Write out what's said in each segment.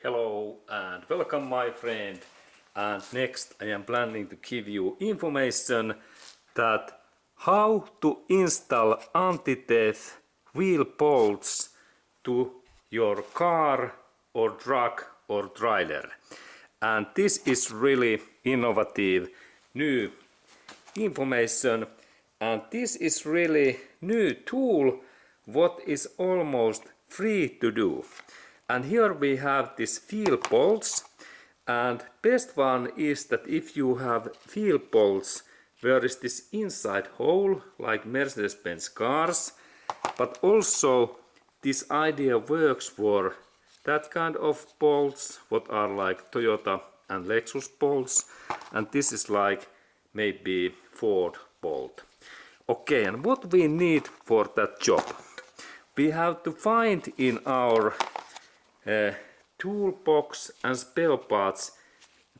Hello and welcome my friend, and next I am planning to give you information that how to install anti-theft wheel bolts to your car or truck or trailer. And this is really innovative new information, and this is really new tool what is almost free to do. And here we have these wheel bolts, and best one is that if you have wheel bolts where is this inside hole like Mercedes-Benz cars, but also this idea works for that kind of bolts what are like Toyota and Lexus bolts, and this is like maybe Ford bolt. Okay, and what we need for that job? We have to find in our toolbox and spare parts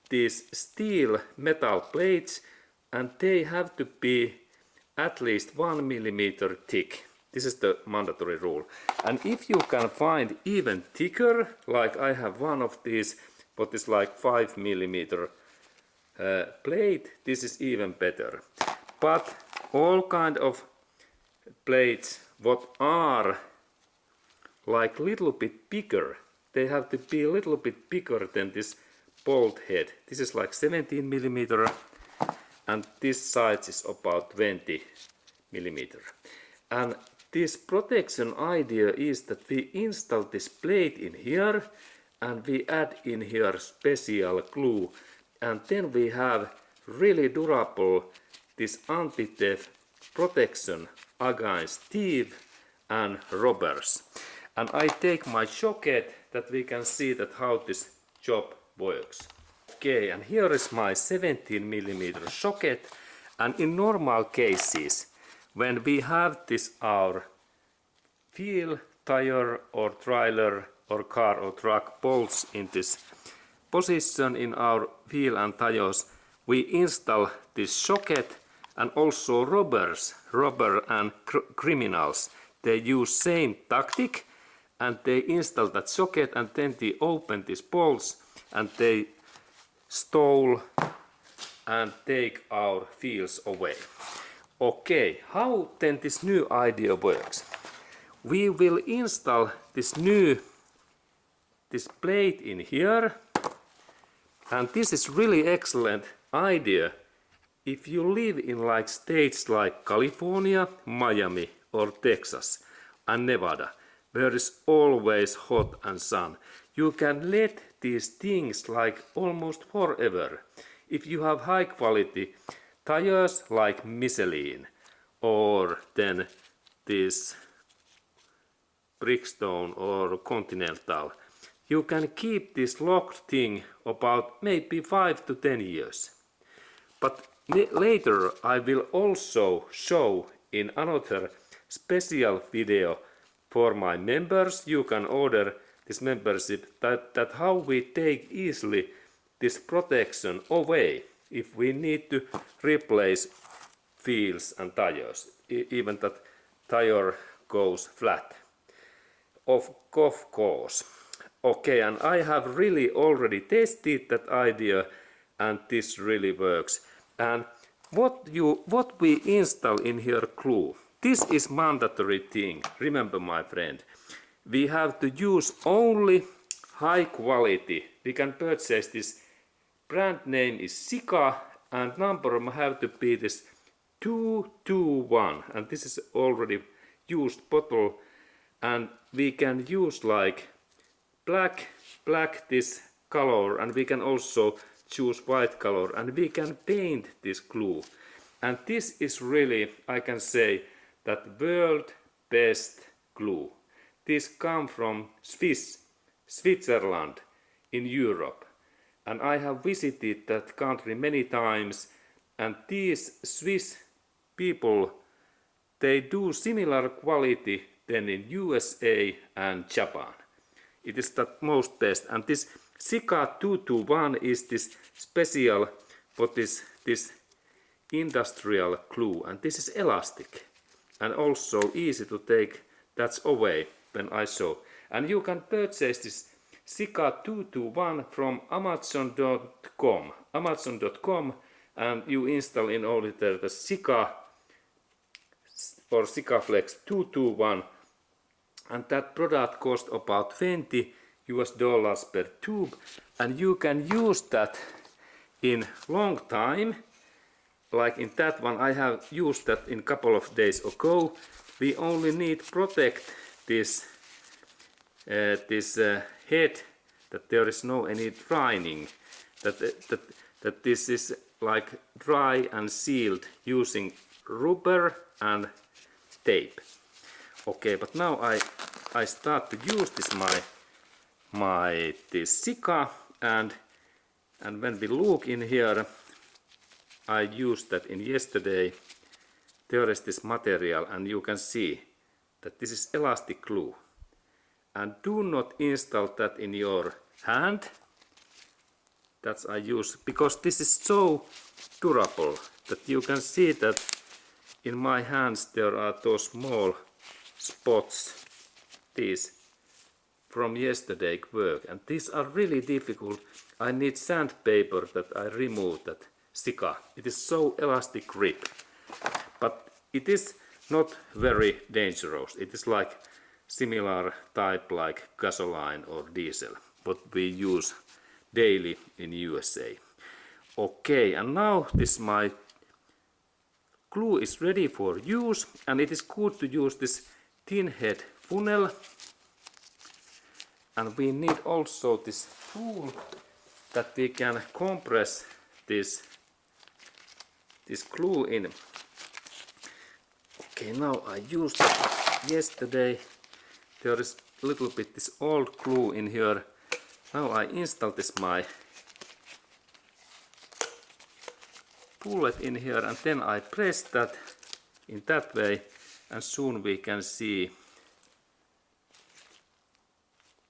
these steel metal plates, and they have to be at least 1 millimeter thick. This is the mandatory rule. And if you can find even thicker, like I have one of these what is like 5 millimeter plate, this is even better. But all kind of plates what are like little bit bigger, they have to be a little bit bigger than this bolt head. This is like 17 millimeter, and this size is about 20 millimeter. And this protection idea is that we install this plate in here, and we add in here special glue, and then we have really durable this anti-theft protection against thieves and robbers. And I take my socket that we can see that how this job works. Okay, and here is my 17 millimeter socket, and in normal cases when we have this our wheel, tire or trailer or car or truck bolts in this position in our wheel and tires, we install this socket. And also robber and criminals, they use same tactic, and they install that socket, and then they open these bolts and they stole and take our wheels away. Okay, how then this new idea works? We will install this plate in here, and this is really excellent idea if you live in like states like California, Miami or Texas and Nevada, where it's always hot and sun. You can let these things like almost forever. If you have high quality tires like Michelin or then this Bridgestone or Continental, you can keep this locked thing about maybe 5 to 10 years. But later I will also show in another special video for my members. You can order this membership that how we take easily this protection away if we need to replace wheels and tires, even that tire goes flat. Of course. Okay, and I have really already tested that idea, and this really works. And what we install in here glue, this is mandatory thing. Remember my friend, we have to use only high quality. We can purchase this, brand name is Sika, and number have to be this 221, and this is already used bottle, and we can use like black this color, and we can also choose white color, and we can paint this glue. And this is really, I can say, that world best glue. This come from Switzerland in Europe, and I have visited that country many times, and these Swiss people, they do similar quality than in USA and Japan. It is the most best, and this Sika 221 is this special, what is this industrial glue, and this is elastic and also easy to take that away when I show. And you can purchase this Sika 221 from amazon.com, and you install in order the Sika or Sika Flex 221, and that product cost about $20 per tube, and you can use that in long time. Like in that one, I have used that in couple of days ago. We only need protect this head, that there is no any drying, that this is like dry and sealed using rubber and tape. Okay, but now I start to use this this Sika, and when we look in here, I used that in yesterday. There is this material, and you can see that this is elastic glue. And do not install that in your hand. That's I use, because this is so durable that you can see that in my hands there are those small spots, these from yesterday work, and these are really difficult. I need sandpaper that I remove that Sika. It is so elastic grip, but it is not very dangerous. It is like similar type like gasoline or diesel, what we use daily in USA. Okay, and now this my glue is ready for use, and it is good to use this thin head funnel. And we need also this tool that we can compress this glue in. Okay, now I used it yesterday. There is a little bit this old glue in here. Now I install this my bullet in here, and then I press that in that way, and soon we can see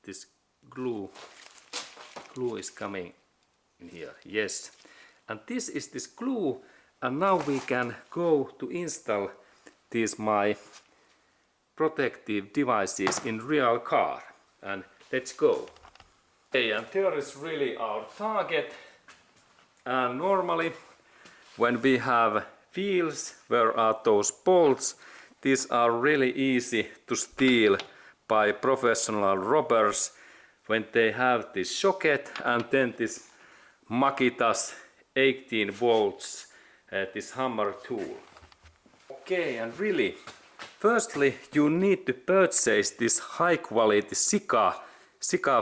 this glue is coming in here. Yes, and this is this glue, and now we can go to install these my protective devices in real car, and let's go. Okay, and there is really our target, and normally when we have wheels, where are those bolts, these are really easy to steal by professional robbers when they have this socket and then this Makitas 18 volts this hammer tool. Okay, and really, firstly you need to purchase this high quality Sika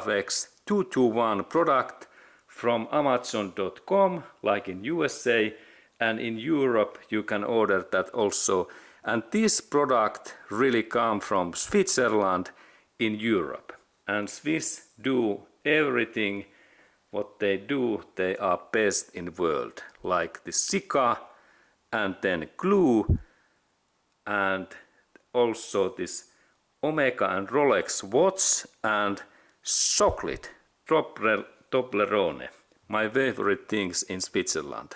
Flex 221 product from amazon.com, like in USA, and in Europe you can order that also. And this product really comes from Switzerland in Europe. And Swiss do everything what they do, they are best in the world. Like the Sika, and then glue, and also this Omega and Rolex watch, and chocolate, Toblerone, my favorite things in Switzerland.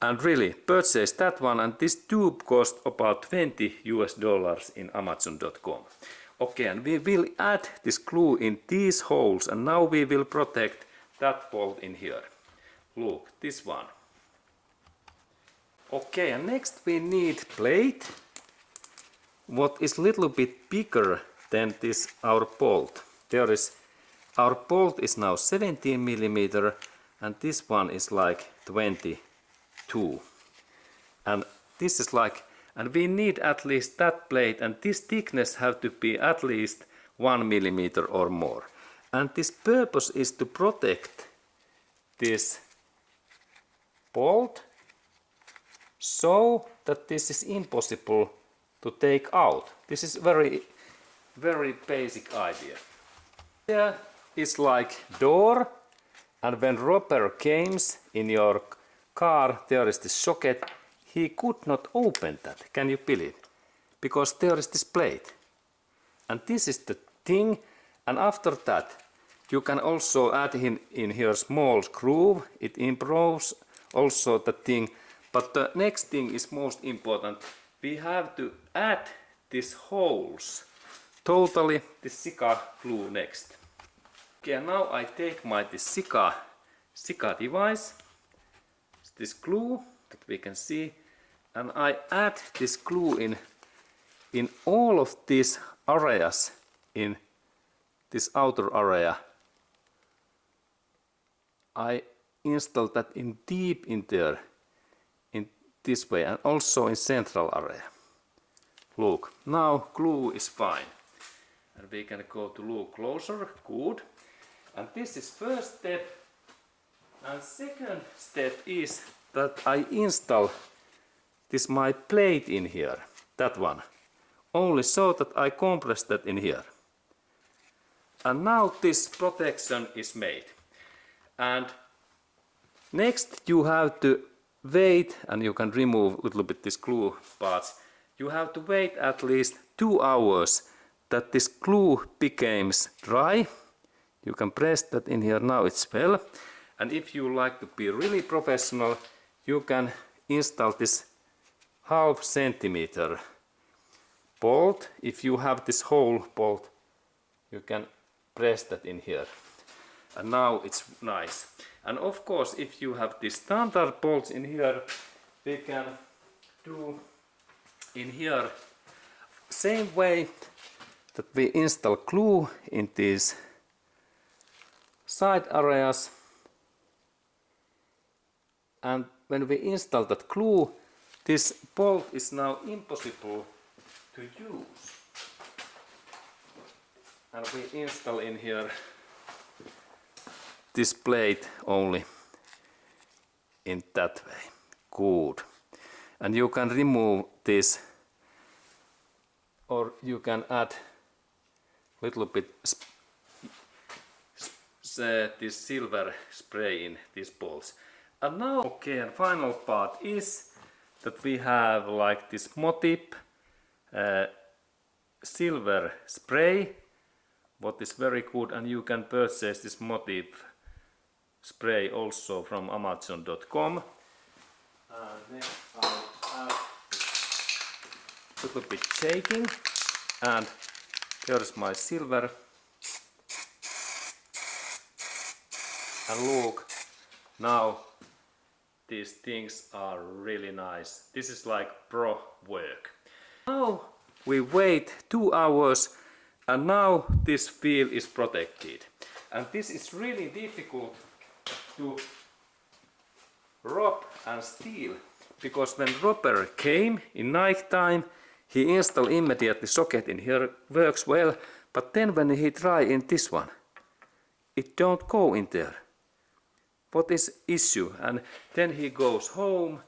And really, purchase that one, and this tube cost about $20 in amazon.com. Okay, and we will add this glue in these holes, and now we will protect that bolt in here. Look, this one. Okay, and next we need plate, what is little bit bigger than this our bolt. Our bolt is now 17 millimeter, and this one is like 22. And this is like, and we need at least that plate, and this thickness have to be at least 1 millimeter or more. And this purpose is to protect this bolt so that this is impossible to take out. This is very basic idea. There is like door, and when robber comes in your car, there is this socket. He could not open that. Can you believe? Because there is this plate. And this is the thing. And after that, you can also add in here small screw. It improves also the thing. But the next thing is most important. We have to add these holes. Totally the Sika glue next. Okay, and now I take my this Sika device, this glue that we can see, and I add this glue in all of these areas in this outer area. I install that in deep in there, in this way, and also in central area. Look, now glue is fine. And we can go to look closer, good. And this is first step. And second step is that I install this my plate in here, that one. Only so that I compress that in here. And now this protection is made. And next you have to wait, and you can remove a little bit this glue parts. You have to wait at least 2 hours that this glue becomes dry. You can press that in here, now it's well. And if you like to be really professional, you can install this 0.5 centimeter bolt. If you have this whole bolt, you can press that in here. And now it's nice. And of course, if you have the standard bolts in here, we can do in here same way that we install glue in these side areas. And when we install that glue, this bolt is now impossible to use. And we install in here this plate only in that way. Good. And you can remove this, or you can add a little bit this silver spray in these bolts. And now, okay, and final part is that we have like this motif silver spray, what is very good, and you can purchase this motif spray also from Amazon.com. Then I'll add a little bit shaking, and here's my silver. And look, now these things are really nice. This is like pro work. Now we wait 2 hours, and now this wheel is protected. And this is really difficult to rob and steal, because when robber came in night time, he installed immediately socket in here, works well, but then when he try in this one, it don't go in there. What is issue? And then he goes home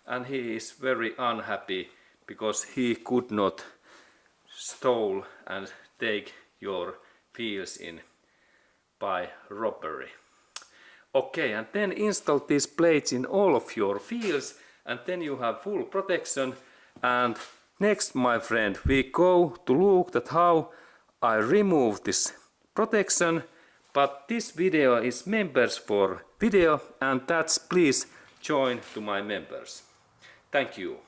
and he is very unhappy because he could not stole and take your wheels in by robbery. Okay, and then install these plates in all of your wheels, and then you have full protection. And next, my friend, we go to look at how I remove this protection. But this video is members for video, and that's please join to my members. Thank you.